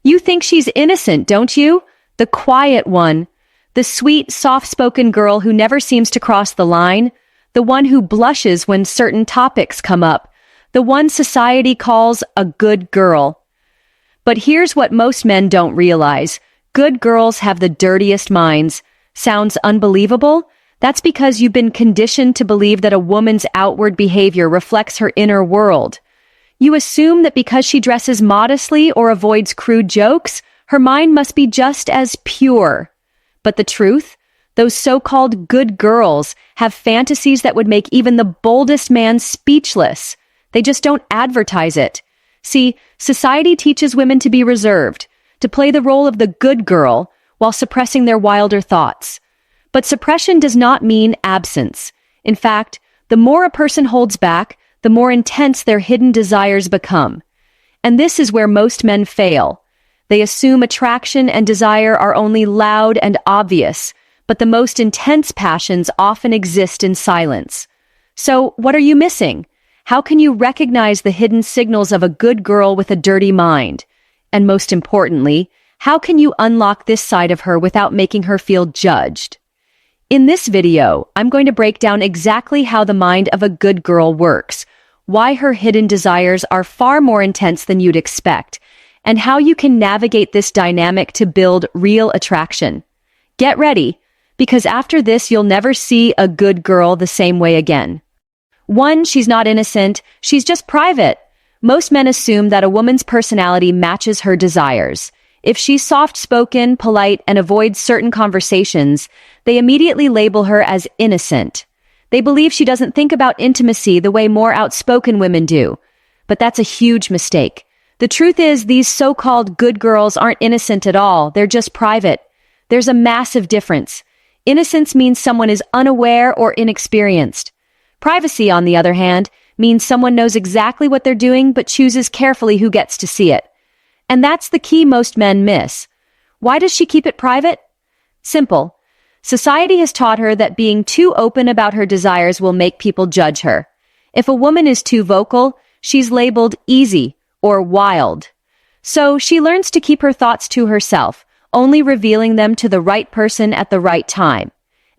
You think she's innocent, don't you? The quiet one. The sweet, soft-spoken girl who never seems to cross the line. The one who blushes when certain topics come up. The one society calls a good girl. But here's what most men don't realize. Good girls have the dirtiest minds. Sounds unbelievable? That's because you've been conditioned to believe that a woman's outward behavior reflects her inner world. You assume that because she dresses modestly or avoids crude jokes, her mind must be just as pure. But the truth? Those so-called good girls have fantasies that would make even the boldest man speechless. They just don't advertise it. See, society teaches women to be reserved, to play the role of the good girl while suppressing their wilder thoughts. But suppression does not mean absence. In fact, the more a person holds back, the more intense their hidden desires become. And this is where most men fail. They assume attraction and desire are only loud and obvious, but the most intense passions often exist in silence. So, what are you missing? How can you recognize the hidden signals of a good girl with a dirty mind? And most importantly, how can you unlock this side of her without making her feel judged? In this video, I'm going to break down exactly how the mind of a good girl works, why her hidden desires are far more intense than you'd expect, and how you can navigate this dynamic to build real attraction. Get ready, because after this you'll never see a good girl the same way again. 1. She's not innocent, she's just private. Most men assume that a woman's personality matches her desires. If she's soft-spoken, polite, and avoids certain conversations, they immediately label her as innocent. They believe she doesn't think about intimacy the way more outspoken women do. But that's a huge mistake. The truth is, these so-called good girls aren't innocent at all, they're just private. There's a massive difference. Innocence means someone is unaware or inexperienced. Privacy, on the other hand, means someone knows exactly what they're doing but chooses carefully who gets to see it. And that's the key most men miss. Why does she keep it private? Simple. Society has taught her that being too open about her desires will make people judge her. If a woman is too vocal, she's labeled easy or wild. So she learns to keep her thoughts to herself, only revealing them to the right person at the right time.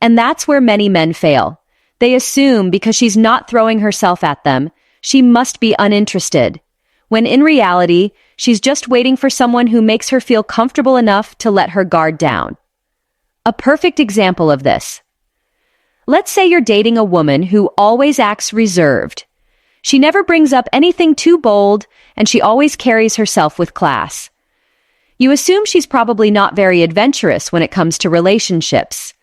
And that's where many men fail. They assume because she's not throwing herself at them, she must be uninterested. When in reality, she's just waiting for someone who makes her feel comfortable enough to let her guard down. A perfect example of this. Let's say you're dating a woman who always acts reserved. She never brings up anything too bold, and she always carries herself with class. You assume she's probably not very adventurous when it comes to relationships.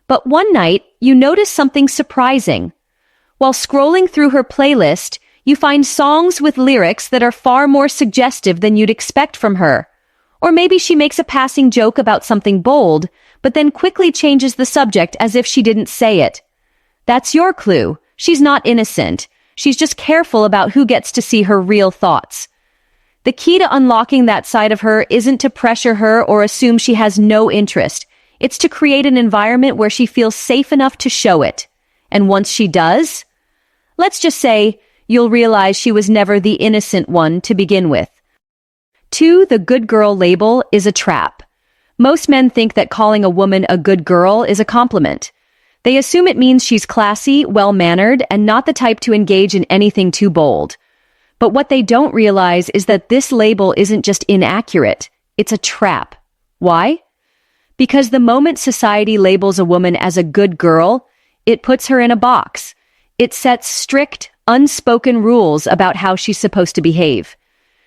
But one night, you notice something surprising. While scrolling through her playlist, you find songs with lyrics that are far more suggestive than you'd expect from her. Or maybe she makes a passing joke about something bold, but then quickly changes the subject as if she didn't say it. That's your clue. She's not innocent. She's just careful about who gets to see her real thoughts. The key to unlocking that side of her isn't to pressure her or assume she has no interest. It's to create an environment where she feels safe enough to show it. And once she does, let's just say, you'll realize she was never the innocent one to begin with. 2. The good girl label is a trap. Most men think that calling a woman a good girl is a compliment. They assume it means she's classy, well-mannered, and not the type to engage in anything too bold. But what they don't realize is that this label isn't just inaccurate, it's a trap. Why? Because the moment society labels a woman as a good girl, it puts her in a box. It sets strict, unspoken rules about how she's supposed to behave.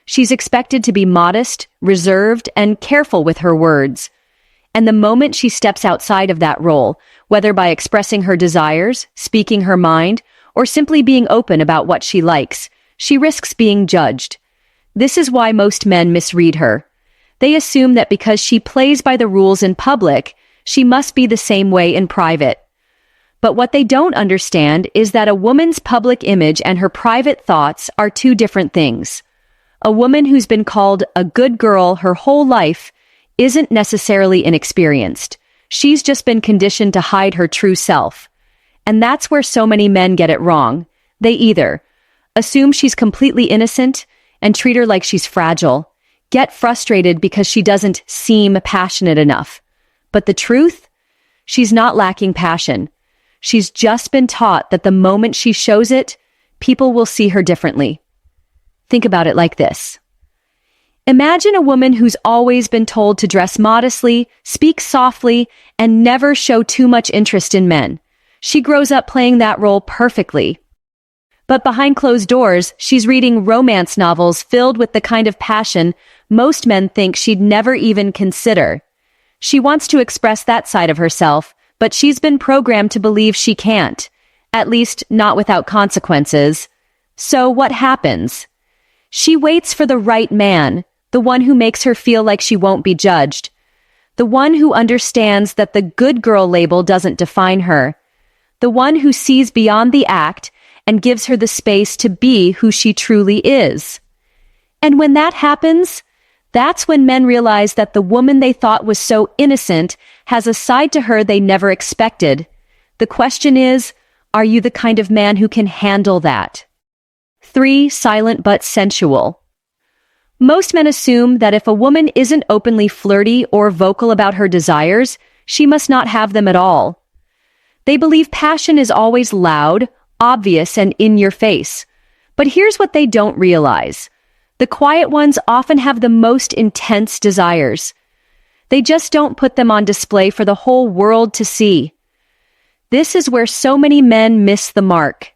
She's expected to be modest, reserved, and careful with her words. And the moment she steps outside of that role, whether by expressing her desires, speaking her mind, or simply being open about what she likes, she risks being judged. This is why most men misread her. They assume that because she plays by the rules in public, she must be the same way in private. But what they don't understand is that a woman's public image and her private thoughts are two different things. A woman who's been called a good girl her whole life isn't necessarily inexperienced. She's just been conditioned to hide her true self. And that's where so many men get it wrong. They either assume she's completely innocent and treat her like she's fragile, get frustrated because she doesn't seem passionate enough. But the truth? She's not lacking passion. She's just been taught that the moment she shows it, people will see her differently. Think about it like this. Imagine a woman who's always been told to dress modestly, speak softly, and never show too much interest in men. She grows up playing that role perfectly. But behind closed doors, she's reading romance novels filled with the kind of passion most men think she'd never even consider. She wants to express that side of herself, but she's been programmed to believe she can't, at least not without consequences. So what happens? She waits for the right man, the one who makes her feel like she won't be judged, the one who understands that the good girl label doesn't define her, the one who sees beyond the act and gives her the space to be who she truly is. And when that happens, that's when men realize that the woman they thought was so innocent has a side to her they never expected. The question is, are you the kind of man who can handle that? 3. Silent but sensual. Most men assume that if a woman isn't openly flirty or vocal about her desires, she must not have them at all. They believe passion is always loud, obvious, and in your face. But here's what they don't realize. The quiet ones often have the most intense desires. They just don't put them on display for the whole world to see. This is where so many men miss the mark.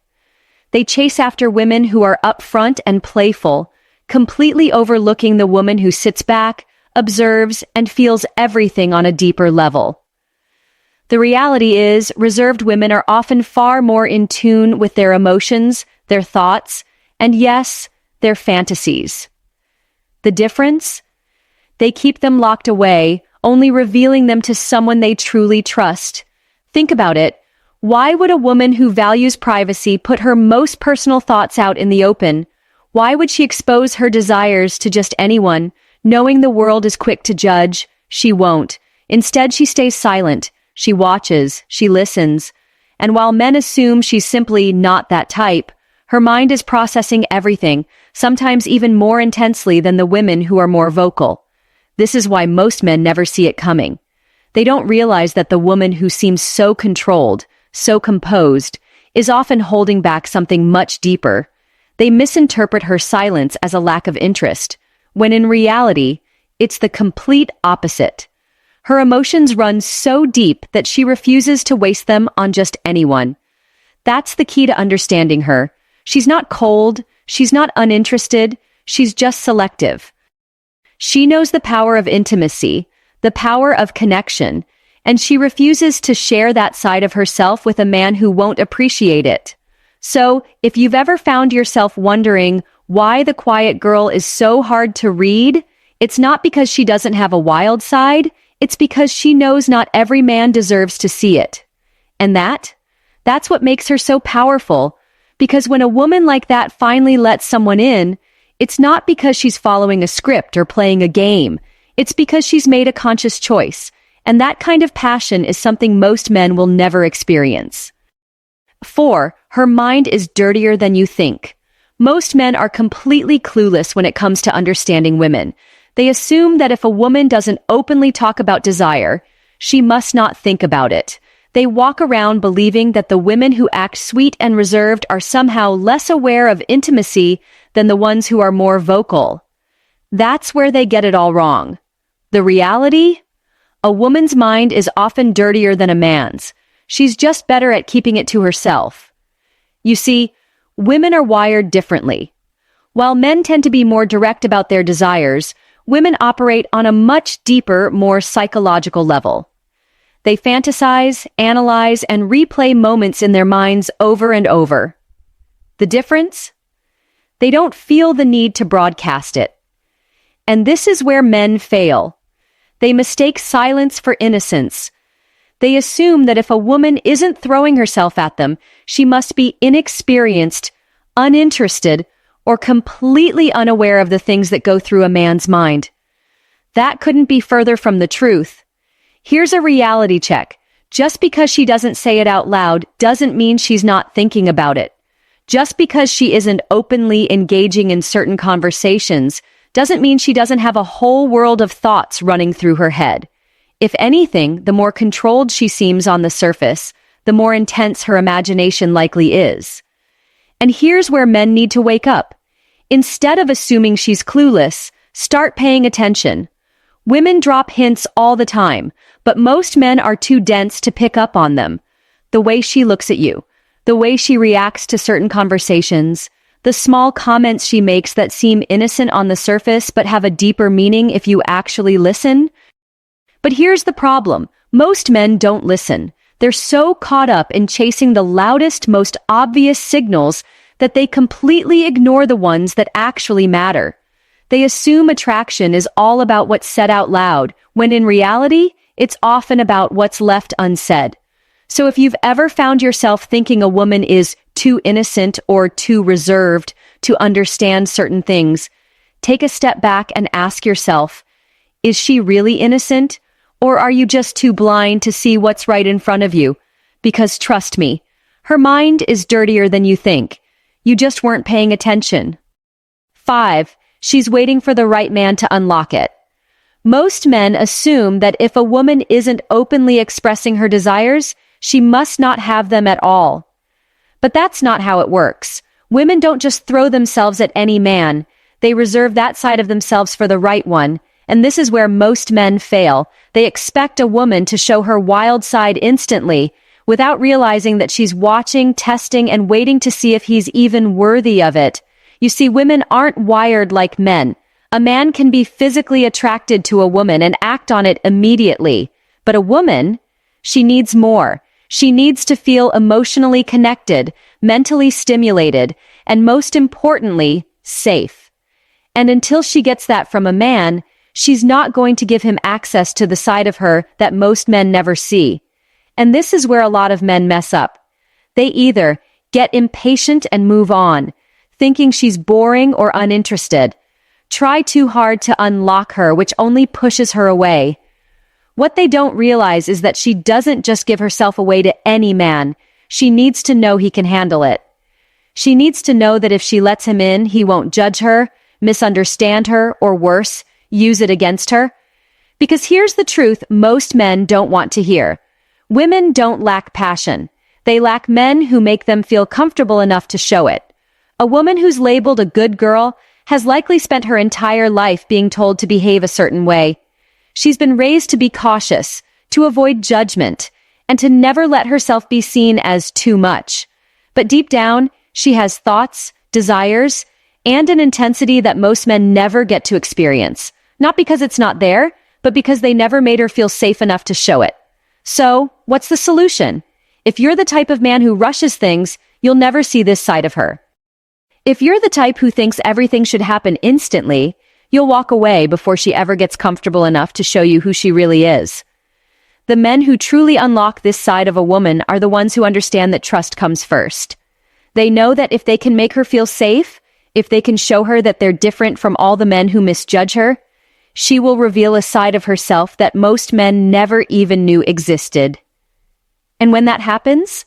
They chase after women who are upfront and playful, completely overlooking the woman who sits back, observes, and feels everything on a deeper level. The reality is, reserved women are often far more in tune with their emotions, their thoughts, and yes, their fantasies. The difference? They keep them locked away, only revealing them to someone they truly trust. Think about it. Why would a woman who values privacy put her most personal thoughts out in the open? Why would she expose her desires to just anyone, knowing the world is quick to judge? She won't. Instead, she stays silent. She watches. She listens. And while men assume she's simply not that type, her mind is processing everything, sometimes even more intensely than the women who are more vocal. This is why most men never see it coming. They don't realize that the woman who seems so controlled, so composed, is often holding back something much deeper. They misinterpret her silence as a lack of interest, when in reality, it's the complete opposite. Her emotions run so deep that she refuses to waste them on just anyone. That's the key to understanding her. She's not cold, she's not uninterested, she's just selective. She knows the power of intimacy, the power of connection, and she refuses to share that side of herself with a man who won't appreciate it. So, if you've ever found yourself wondering why the quiet girl is so hard to read, it's not because she doesn't have a wild side, it's because she knows not every man deserves to see it. And that's what makes her so powerful, because when a woman like that finally lets someone in, it's not because she's following a script or playing a game, it's because she's made a conscious choice, and that kind of passion is something most men will never experience. 4. Her mind is dirtier than you think. Most men are completely clueless when it comes to understanding women. They assume that if a woman doesn't openly talk about desire, she must not think about it. They walk around believing that the women who act sweet and reserved are somehow less aware of intimacy than the ones who are more vocal. That's where they get it all wrong. The reality? A woman's mind is often dirtier than a man's. She's just better at keeping it to herself. You see, women are wired differently. While men tend to be more direct about their desires, women operate on a much deeper, more psychological level. They fantasize, analyze, and replay moments in their minds over and over. The difference? They don't feel the need to broadcast it. And this is where men fail. They mistake silence for innocence. They assume that if a woman isn't throwing herself at them, she must be inexperienced, uninterested, or completely unaware of the things that go through a man's mind. That couldn't be further from the truth. Here's a reality check. Just because she doesn't say it out loud doesn't mean she's not thinking about it. Just because she isn't openly engaging in certain conversations doesn't mean she doesn't have a whole world of thoughts running through her head. If anything, the more controlled she seems on the surface, the more intense her imagination likely is. And here's where men need to wake up. Instead of assuming she's clueless, start paying attention. Women drop hints all the time, but most men are too dense to pick up on them. The way she looks at you, the way she reacts to certain conversations, the small comments she makes that seem innocent on the surface but have a deeper meaning if you actually listen. But here's the problem. Most men don't listen. They're so caught up in chasing the loudest, most obvious signals that they completely ignore the ones that actually matter. They assume attraction is all about what's said out loud, when in reality, it's often about what's left unsaid. So if you've ever found yourself thinking a woman is too innocent or too reserved to understand certain things, take a step back and ask yourself, is she really innocent? Or are you just too blind to see what's right in front of you? Because trust me, her mind is dirtier than you think. You just weren't paying attention. 5. She's waiting for the right man to unlock it. Most men assume that if a woman isn't openly expressing her desires, she must not have them at all. But that's not how it works. Women don't just throw themselves at any man. They reserve that side of themselves for the right one. And this is where most men fail. They expect a woman to show her wild side instantly, without realizing that she's watching, testing, and waiting to see if he's even worthy of it. You see, women aren't wired like men. A man can be physically attracted to a woman and act on it immediately. But a woman, she needs more. She needs to feel emotionally connected, mentally stimulated, and most importantly, safe. And until she gets that from a man, she's not going to give him access to the side of her that most men never see. And this is where a lot of men mess up. They either get impatient and move on, thinking she's boring or uninterested. Try too hard to unlock her, which only pushes her away. What they don't realize is that she doesn't just give herself away to any man. She needs to know he can handle it. She needs to know that if she lets him in, he won't judge her, misunderstand her, or worse, use it against her. Because here's the truth most men don't want to hear. Women don't lack passion. They lack men who make them feel comfortable enough to show it. A woman who's labeled a good girl has likely spent her entire life being told to behave a certain way. She's been raised to be cautious, to avoid judgment, and to never let herself be seen as too much. But deep down, she has thoughts, desires, and an intensity that most men never get to experience. Not because it's not there, but because they never made her feel safe enough to show it. So, what's the solution? If you're the type of man who rushes things, you'll never see this side of her. If you're the type who thinks everything should happen instantly, you'll walk away before she ever gets comfortable enough to show you who she really is. The men who truly unlock this side of a woman are the ones who understand that trust comes first. They know that if they can make her feel safe, if they can show her that they're different from all the men who misjudge her, she will reveal a side of herself that most men never even knew existed. And when that happens,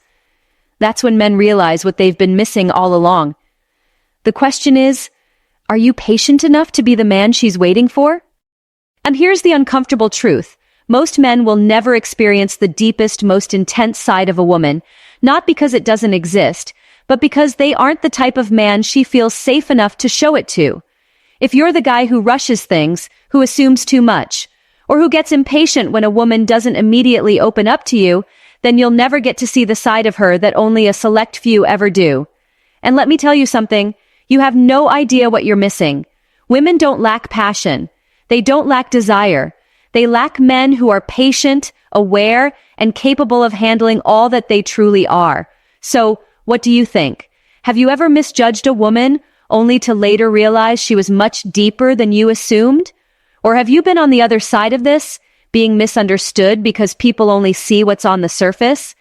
that's when men realize what they've been missing all along. The question is, are you patient enough to be the man she's waiting for? And here's the uncomfortable truth. Most men will never experience the deepest, most intense side of a woman, not because it doesn't exist, but because they aren't the type of man she feels safe enough to show it to. If you're the guy who rushes things, who assumes too much, or who gets impatient when a woman doesn't immediately open up to you, then you'll never get to see the side of her that only a select few ever do. And let me tell you something, you have no idea what you're missing. Women don't lack passion. They don't lack desire. They lack men who are patient, aware, and capable of handling all that they truly are. So, what do you think? Have you ever misjudged a woman only to later realize she was much deeper than you assumed? Or have you been on the other side of this, being misunderstood because people only see what's on the surface?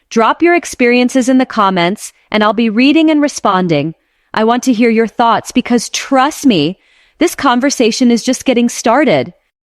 Drop your experiences in the comments, and I'll be reading and responding. I want to hear your thoughts because trust me, this conversation is just getting started.